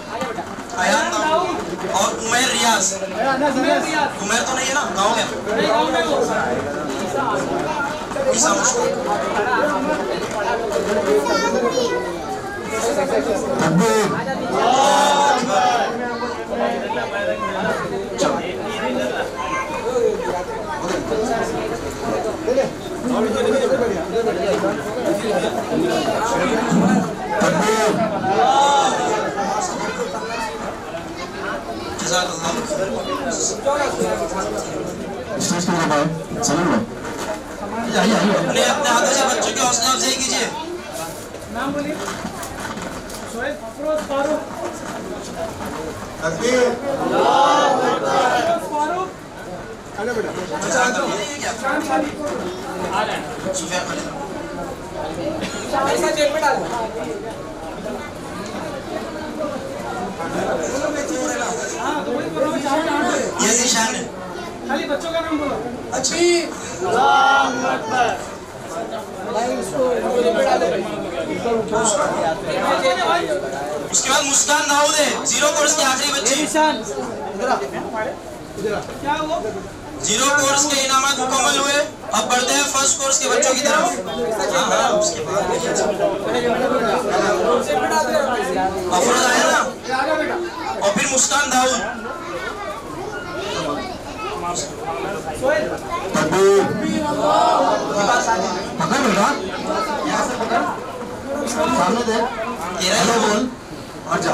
اور عمیر ریاض. عمیر تو نہیں ہے نا، گاؤں ہے. عیسیٰ مشتاق. اپنے ہاتھوں سے بچوں کی حوصلہ افزائی کیجیے. نام بولیے. سہیل افروز فاروق. فاروق. یہ ذیشان ہے. خالی بچوں کا نام بولو. اچھا. اس کے بعد مسکان داؤد ہے، 0 کورس کے آخری بچی. کیا وہ 0 کورس کے انعامات مکمل ہوئے. اب بڑھتے ہیں فرسٹ کورس کے بچوں کی طرف. افروز آیا نا، اور پھر مسکان داؤد. سامنے دیکھ، ہیلو بول اور جا.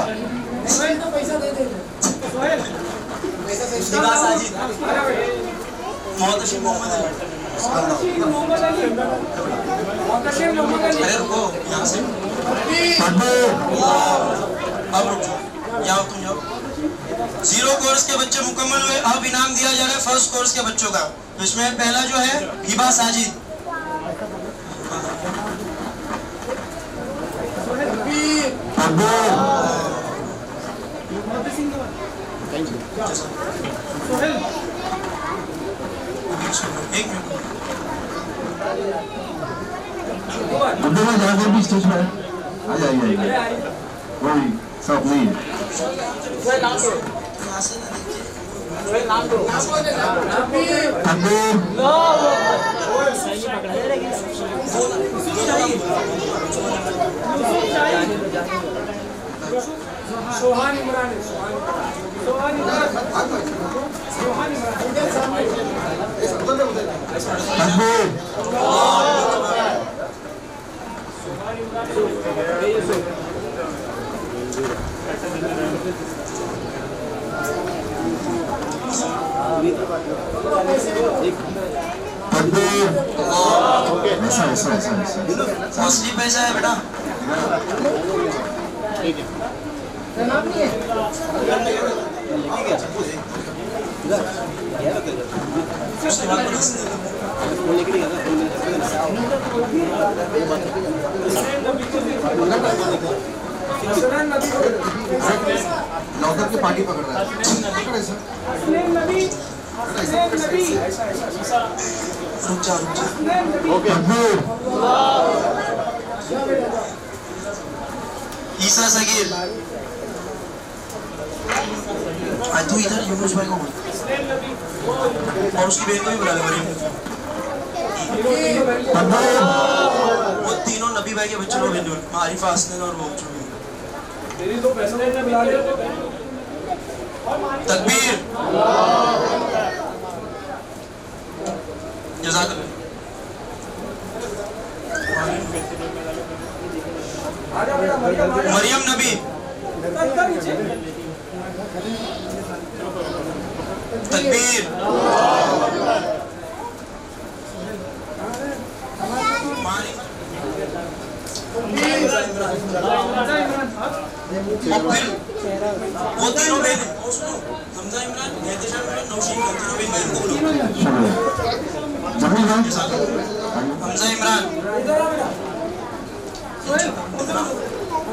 محتشم محمد علی. ارے رکو یہاں سے. اب رک جاؤ، جاؤ تم جاؤ. 0 کورس کے بچے مکمل ہوئے. اب انعام دیا جا رہا ہے فرسٹ کورس کے بچوں کا. تو اس میں پہلا جو ہے ہبا ساجد. ایک منٹ. بھی اسٹیج پر آ جائیے. وہی سب نہیں سوہان عمران. اصلی پیسہ ہے بیٹا. لوکر کی پارٹی پکڑ رہا ہے. عیسیٰ صغیر. تو ادھر یونس بھائی کو بول اور اس کی بہن کو بھی بلا لے. وہ تینوں نبی بھائی کے بچے لوگ ہیں، معارف حسنین اور وہ تکبیر. جزاک اللہ. مریم نبی. تکبیر. وہ تینوں بہن حمزہ عمران، احتشام عمران، نوشین، تینوں بہن بھائی کو بولو. حمزہ عمران.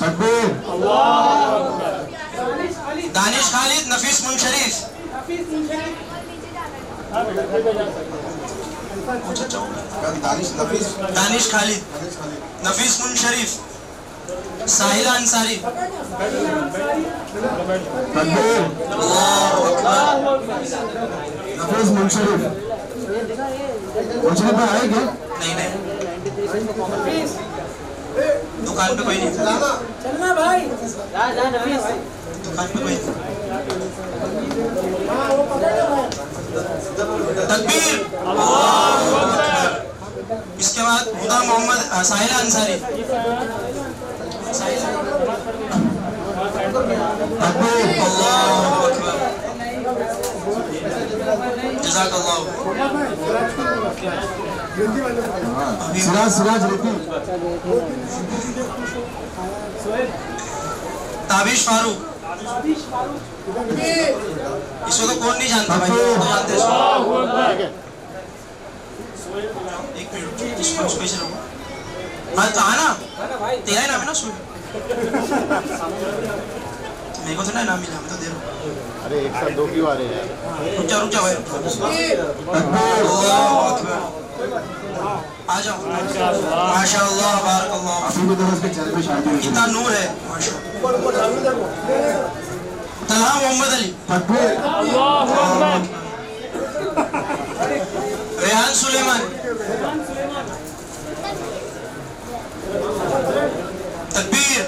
تکبیر دانش خالد نفیس منشریف دانش خالد نفیس منشریف ساحلہ انصاری تکبیر نفیس منشریف منشریف آئے گا نہیں دکان پہ کوئی نہیں چلنا بھائی دکان پہ کوئی تکبیر اس کے بعد خدا محمد ساحلہ انصاری اللہ اکبر جزاک اللہ سراج رتی تابش فاروق اس کو تو کون نہیں جانتا بھائی تو جانتے ایک منٹ اس کو اسپیشل ہوگا ہاں کہا نا تیرا ہی نام ہے نا سوئی میرے کو تو نام ملا میں تو دے رہا ہوں ارے ایک ساتھ دو کیوں آ رہے ہیں رک جا بھائی اللہ اکبر آ جاؤ ماشاء اللہ بارک اللہ کتنا نور ہے طلحہ محمد علی ریحان سلیمان تکبیر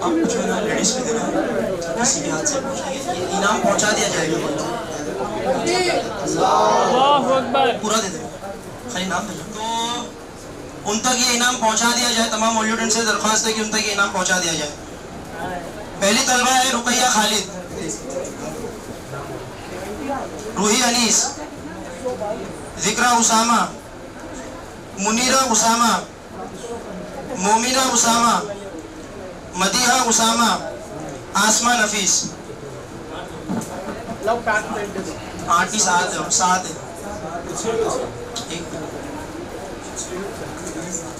اب جو ہے نا لیڈیز پہ دینا کسی کے ہاتھ سے یہ انعام پہنچا دیا جائے گا پورا دے دیں خالی نام دے دیں تو ان تک یہ انعام پہنچا دیا جائے. تمام مولوڈین سے درخواست ہے کہ ان تک یہ انعام پہنچا دیا جائے. پہلی طلبہ ہے رقیہ خالد, روحی انیس, ذکرہ اسامہ, منیرہ اسامہ, مومنہ اسامہ, مدیحہ اسامہ, آسمہ نفیس. 8 ہی 7 ہے, 7 ہے.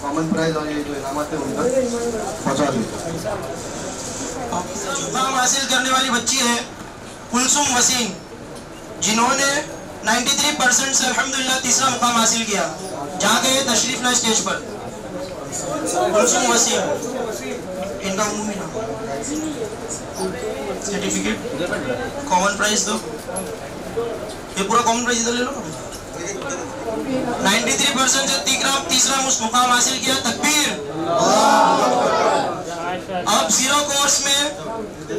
کامن پرائز اور یہ جو انعامات ہیں ان تک پہنچا دیں. مقام حاصل کرنے والی بچی ہے کلثوم وسیم, جنہوں نے 93% سے الحمدللہ تیسرا مقام حاصل کیا. جہاں گئے تشریف لائے اسٹیج پر. کلثوم وسیم, ان کا عمومی نام, سرٹیفکیٹ, کامن پرائز دو. یہ پورا کامن پرائز ادھر لے لو. 93% سے تیسرا مقام حاصل کیا. تکبیر. اب زیرو کورس میں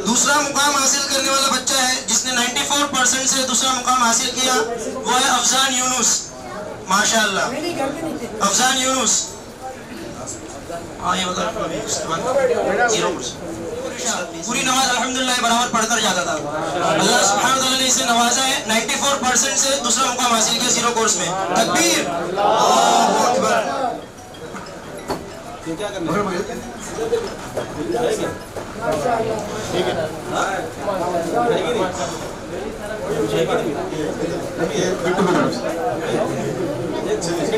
دوسرا مقام حاصل کرنے والا بچہ ہے جس نے 94% سے دوسرا مقام حاصل کیا, وہ ہے افضان یونس. ماشاءاللہ افضان یونس. ہاں یہ زیرو کورس پوری نماز الحمدللہ برابر پڑھ کر جاتا تھا. اللہ سبحانہ وتعالی نے اسے نوازا ہے, 94% سے دوسرا مقام حاصل کیا زیرو کورس میں. تکبیر. اللہ اکبر.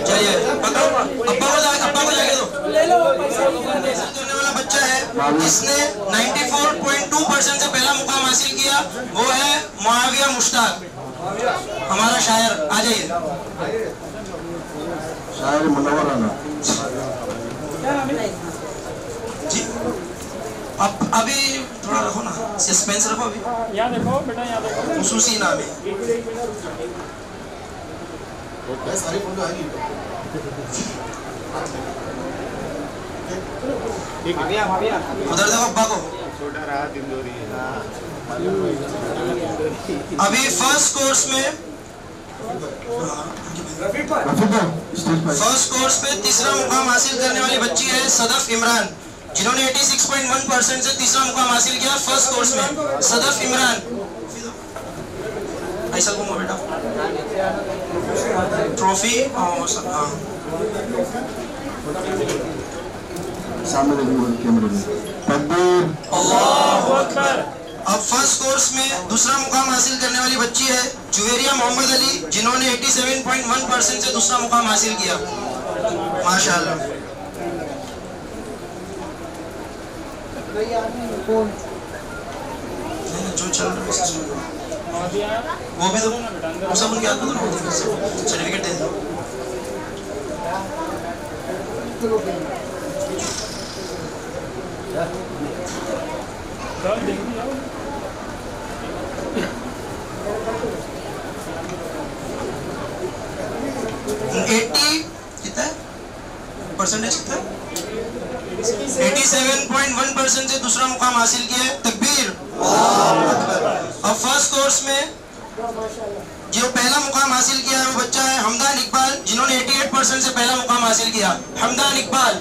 چلیے ابا کو جا کے دو. کرنے والا بچہ ہے جس نے 94.2% سے پہلا مقام حاصل کیا, وہ ہے معاویہ مشتاق, ہمارا شاعر. آ جائیے. شاعر منور آنا جی ابھی تھوڑا رکھو نا, سسپینس رکھو. ابھی یہاں دیکھو بیٹا, یہاں دیکھو. خصوصی نام ہے. ادھر دیکھو ابا کو. ابھی فرسٹ کورس میں تیسرا مقام حاصل کرنے والی بچی ہے صدف عمران, جنہوں نے 86.1% سے تیسرا مقام حاصل کیا فرسٹ کورس میں. صدف عمران. ایسا گھومو بیٹا. ٹرافی سامنے دیکھیں کیمرے میں. تکبیر. اللہ اکبر. اب فرسٹ کورس میں دوسرا مقام حاصل کرنے والی بچی ہے جویریہ محمد علی, جنہوں نے 87.1% سے دوسرا مقام حاصل کیا. ماشاءاللہ. جو چل رہا ہے وہ بھی تو وہ سب ان کے ہاتھ میں سرٹیفکیٹ دے دو. 87.1% سے دوسرا مقام حاصل کیا ہے. تکبیر. اب فرسٹ کورس میں جو پہلا مقام حاصل کیا ہے وہ بچہ ہے حمدان اقبال, جنہوں نے 88% سے پہلا مقام حاصل کیا. حمدان اقبال,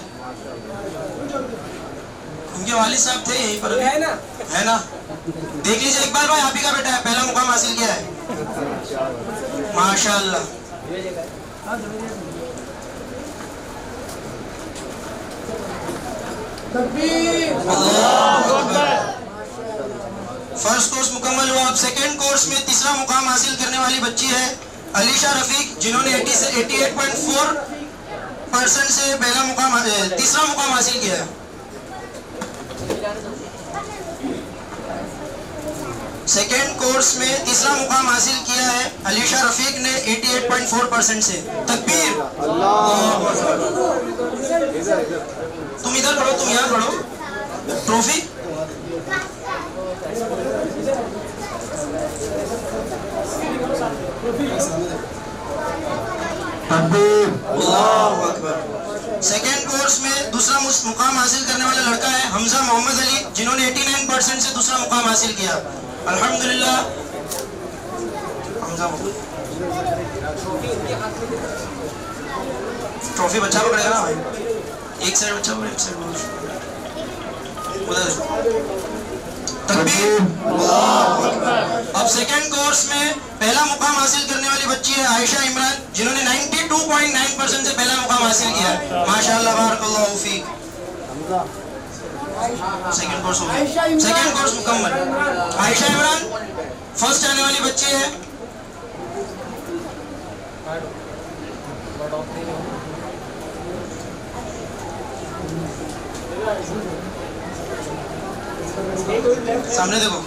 ان کے والد صاحب تھے یہیں پر ہے نا, دیکھ لیجیے اقبال بھائی آپ ہی کا بیٹا ہے, پہلا مقام حاصل کیا ہے. ماشاء اللہ. فرسٹ کورس مکمل ہوا. اب سیکنڈ کورس میں تیسرا مقام حاصل کرنے والی بچی ہے علیشہ رفیق, جنہوں نے 88.4% سے پہلا مقام تیسرا مقام حاصل کیا ہے. سیکنڈ کورس میں تیسرا مقام حاصل کیا ہے علیشہ رفیق نے 88.4% سے. تکبیر. تم ادھر پڑھو, تم یہاں پڑھو. ٹرافی سیکنڈ کورس میں دوسرا مقام حاصل کرنے والا لڑکا ہے حمزہ محمد علی, جنہوں نے 89% سے دوسرا مقام حاصل کیا. الحمدللہ. ٹرافی بچہ پکڑے گا نا بھائی, ایک سائڈ بچہ پکڑے, ایک سائڈ ادھر. تکبیر. اب سیکنڈ کورس میں پہلا مقام حاصل کرنے والی بچی ہے عائشہ عمران, جنہوں نے 92.9% سے پہلا مقام حاصل کیا. ماشاءاللہ, بارک اللہ فیک. سیکنڈ کورس ہو گیا, سیکنڈ کورس مکمل. عائشہ عمران فرسٹ آنے والی بچی ہے. سامنے دیکھو.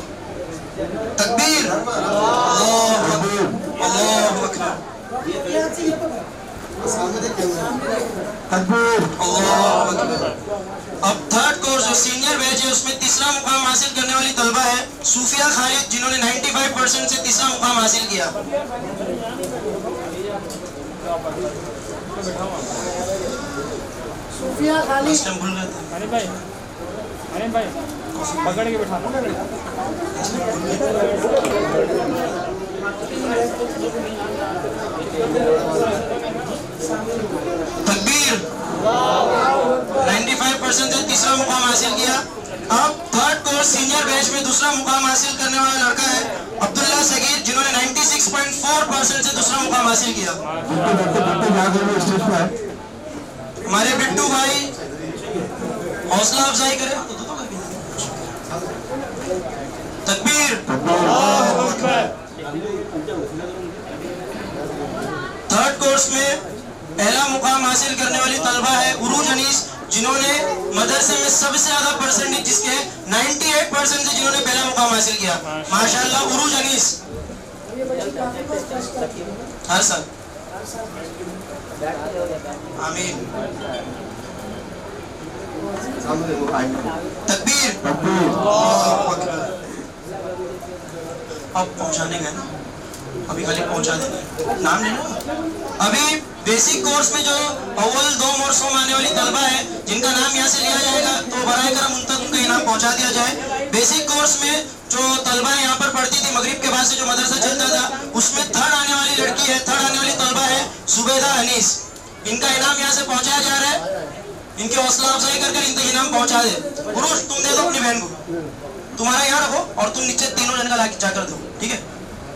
تکبیر. اللہ اکبر, اللہ اکبر. اللہ اکبر. اب تھرڈ کورس جو سینئر بیچ ہے اس میں تیسرا مقام حاصل کرنے والی طلبہ ہے صوفیہ خالد, جنہوں نے 95% سے تیسرا مقام حاصل کیا. صوفیہ خالد بھول گئے تھے. بھائی پکڑ کے بٹھانا. تکبیر. 95% سے تیسرا مقام حاصل کیا. اب تھرڈ کورس سینئر بیچ میں دوسرا مقام حاصل کرنے والا لڑکا ہے عبداللہ صغیر, جنہوں نے 96.4% سے دوسرا مقام حاصل کیا. ہمارے بٹو بھائی حوصلہ افزائی کرے. تکبیر. تھرڈ کورس میں پہلا مقام حاصل کرنے والی طلبہ ہے عروج انیس, جنہوں نے مدرسے میں سب سے زیادہ پرسنٹیج جس کے 98% سے جنہوں نے پہلا مقام حاصل کیا. ماشاءاللہ, عروج انیس. ہر سال. آمین. تکبیر. اب پہنچانے گئے نا, ابھی خالی پہنچا دیں گے, نام لینا. ابھی بیسک کورس میں جو اول 2 اور 100 آنے والی طلبہ ہے جن کا نام یہاں سے لیا جائے گا تو برائے کرم ان تک ان کا انعام پہنچا دیا جائے. بیسک کورس میں جو طلبہ یہاں پر پڑھتی تھی مغرب کے بعد سے جو مدرسہ چلتا تھا اس میں تھرڈ آنے والی لڑکی ہے, تھرڈ آنے والی طلبہ ہے زبیدہ انیس. ان کا انعام یہاں سے پہنچایا جا رہا ہے. ان کی حوصلہ افزائی کر ان تک انعام پہنچا دے. عروج تم دے دو اپنی بہن کو, تمہارا یہاں رکھو اور تم نیچے تینوں جن کا جا کر دو, ٹھیک ہے.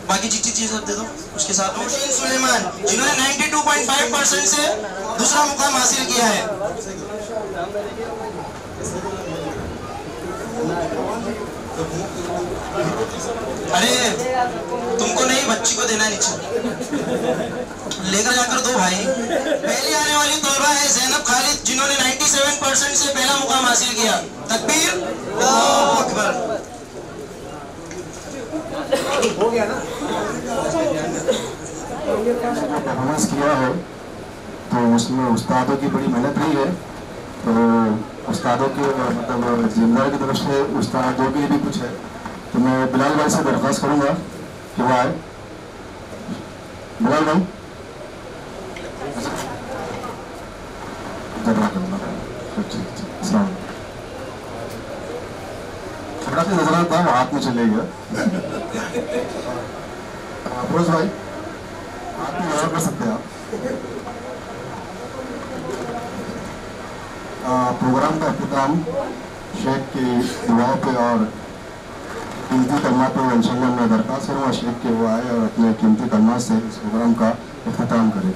باقی جتنی چیز دے دو. اس کے ساتھ روشین سلیمان, جنہوں نے 92.5% سے دوسرا مقام حاصل کیا ہے. ارے تم کو نہیں, بچی کو دینا نیچے لے کر جا کر دو بھائی. پہلی آنے والی طلبہ ہے زینب خالد, جنہوں نے 97% سے پہلا مقام حاصل کیا. تکبیر اللہ اکبر. پرفارمنس کیا ہے تو اس میں استادوں کی بڑی محنت رہی ہے. تو استادوں کے مطلب ذمہ دار کی طرف سے استادوں کے بھی کچھ ہے. تو میں بلال بھائی سے درخواست کروں گا کہ وہ آئے. بلال بھائی السلام. تھوڑا سا نظرات تھا وہ ہاتھ میں چلے گیا. افروز بھائی آپ بھی غور کر سکتے ہیں. آپ پروگرام کا اختتام شیخ کی دعاؤں پہ اور قیمتی کلمات پہ انشاءاللہ میں درخواست کروں گا شیخ کہ وہ آئے اور اپنے قیمتی کلمات سے اس پروگرام کا اختتام کرے.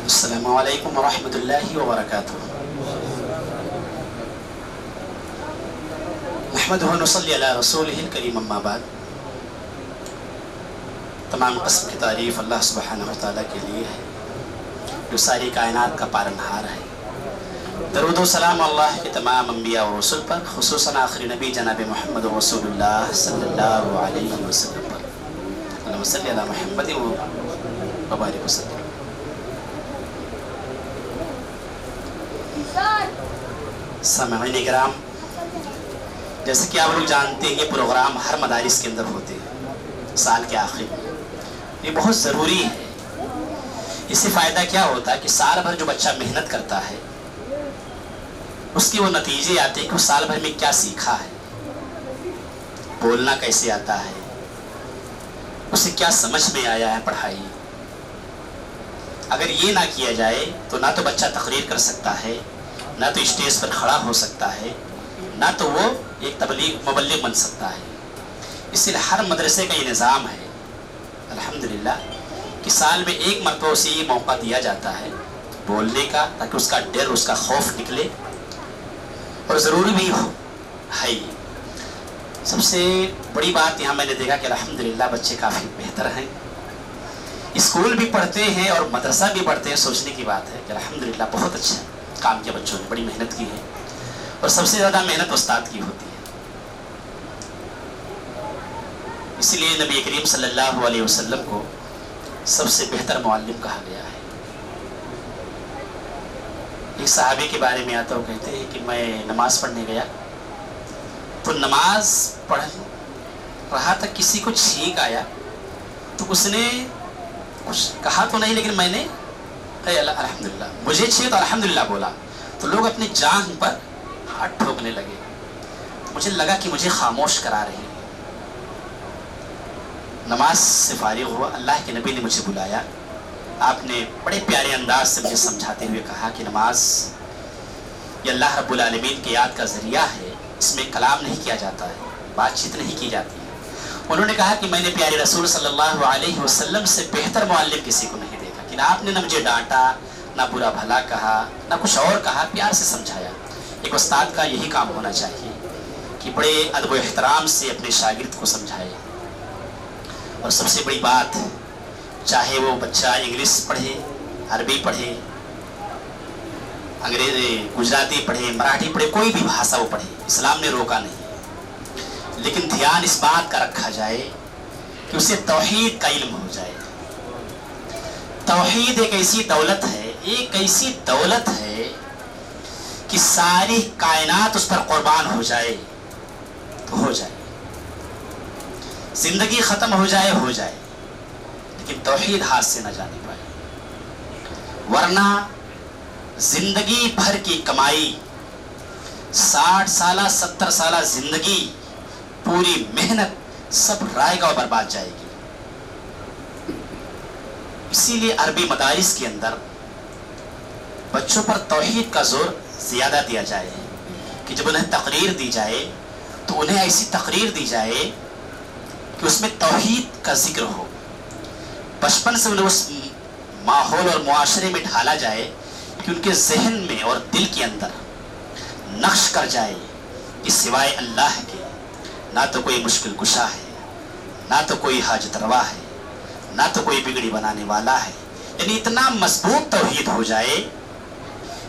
السلام علیکم ورحمۃ اللہ وبرکاتہ. نحمدہ ونصلی علی رسولہ الکریم اما بعد. تمام قسم کی تعریف اللہ سبحانہ و تعالیٰ کے لیے ہے جو ساری کائنات کا پالنہار ہے. درود و سلام اللہ کے تمام انبیاء و رسول پر، خصوصاً آخری نبی جناب محمد رسول اللہ صلی اللہ علیہ وسلم پر. اللہم صلی علی محمد و بارک وسلم. سامعین اکرام، جیسے کہ آپ لوگ جانتے ہیں یہ پروگرام ہر مدارس کے اندر ہوتے ہیں سال کے آخر میں. یہ بہت ضروری ہے. اس سے فائدہ کیا ہوتا ہے کہ سال بھر جو بچہ محنت کرتا ہے اس کی وہ نتیجے آتے ہیں کہ وہ سال بھر میں کیا سیکھا ہے، بولنا کیسے آتا ہے، اسے کیا سمجھ میں آیا ہے پڑھائی. اگر یہ نہ کیا جائے تو نہ تو بچہ تقریر کر سکتا ہے، نہ تو اسٹیج پر کھڑا ہو سکتا ہے، نہ تو وہ ایک مبلغ بن سکتا ہے. اس لیے ہر مدرسے کا یہ نظام ہے الحمدللہ کہ سال میں ایک مرتبہ اسے یہ موقع دیا جاتا ہے بولنے کا، تاکہ اس کا ڈر، اس کا خوف نکلے. اور ضروری بھی ہے. سب سے بڑی بات یہاں میں نے دیکھا کہ الحمدللہ بچے کافی بہتر ہیں، اسکول بھی پڑھتے ہیں اور مدرسہ بھی پڑھتے ہیں. سوچنے کی بات ہے کہ الحمدللہ بہت اچھا کام کیا بچوں نے، بڑی محنت کی ہے. اور سب سے زیادہ محنت استاد کی ہوتی ہے. اسی لیے نبی کریم صلی اللہ علیہ وسلم کو سب سے بہتر معلم کہا گیا ہے. ایک صحابی کے بارے میں آتا وہ کہتے ہیں کہ میں نماز پڑھنے گیا تو نماز پڑھ رہا تھا، کسی کو چھینک آیا تو اس نے کچھ کہا تو نہیں، لیکن میں نے الحمدللہ، مجھے چھینک تو الحمدللہ بولا. تو لوگ اپنی جان پر ہاتھ ٹھوکنے لگے. مجھے لگا کہ مجھے خاموش کرا رہی ہے. نماز سے فارغ ہوا، اللہ کے نبی نے مجھے بلایا. آپ نے بڑے پیارے انداز سے مجھے سمجھاتے ہوئے کہا کہ نماز یہ اللہ رب العالمین کی یاد کا ذریعہ ہے، اس میں کلام نہیں کیا جاتا ہے، بات چیت نہیں کی جاتی ہے. انہوں نے کہا کہ میں نے پیارے رسول صلی اللہ علیہ وسلم سے بہتر معلم کسی کو نہیں دیکھا. کہ آپ نے نہ مجھے ڈانٹا، نہ برا بھلا کہا، نہ کچھ اور کہا، پیار سے سمجھایا. ایک استاد کا یہی کام ہونا چاہیے کہ بڑے ادب و احترام سے اپنے شاگرد کو سمجھائے. اور سب سے بڑی بات، چاہے وہ بچہ انگلش پڑھے، عربی پڑھے، انگریزی، گجراتی پڑھے، مراٹھی پڑھے، کوئی بھی بھاشا وہ پڑھے، اسلام نے روکا نہیں. لیکن دھیان اس بات کا رکھا جائے کہ اسے توحید کا علم ہو جائے. توحید ایک ایسی دولت ہے کہ ساری کائنات اس پر قربان ہو جائے تو ہو جائے. زندگی ختم ہو جائے لیکن توحید ہاتھ سے نہ جانے پائے. ورنہ زندگی بھر کی کمائی، 60 سالہ 70 سالہ زندگی، پوری محنت سب رائے گا اور برباد جائے گی. اسی لیے عربی مدارس کے اندر بچوں پر توحید کا زور زیادہ دیا جائے کہ جب انہیں تقریر دی جائے تو انہیں ایسی تقریر دی جائے کہ اس میں توحید کا ذکر ہو. بچپن سے انہیں اس ماحول اور معاشرے میں ڈھالا جائے کہ ان کے ذہن میں اور دل کے اندر نقش کر جائے کہ سوائے اللہ کے نہ تو کوئی مشکل کشا ہے، نہ تو کوئی حاجت روا ہے، نہ تو کوئی بگڑی بنانے والا ہے. یعنی اتنا مضبوط توحید ہو جائے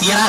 13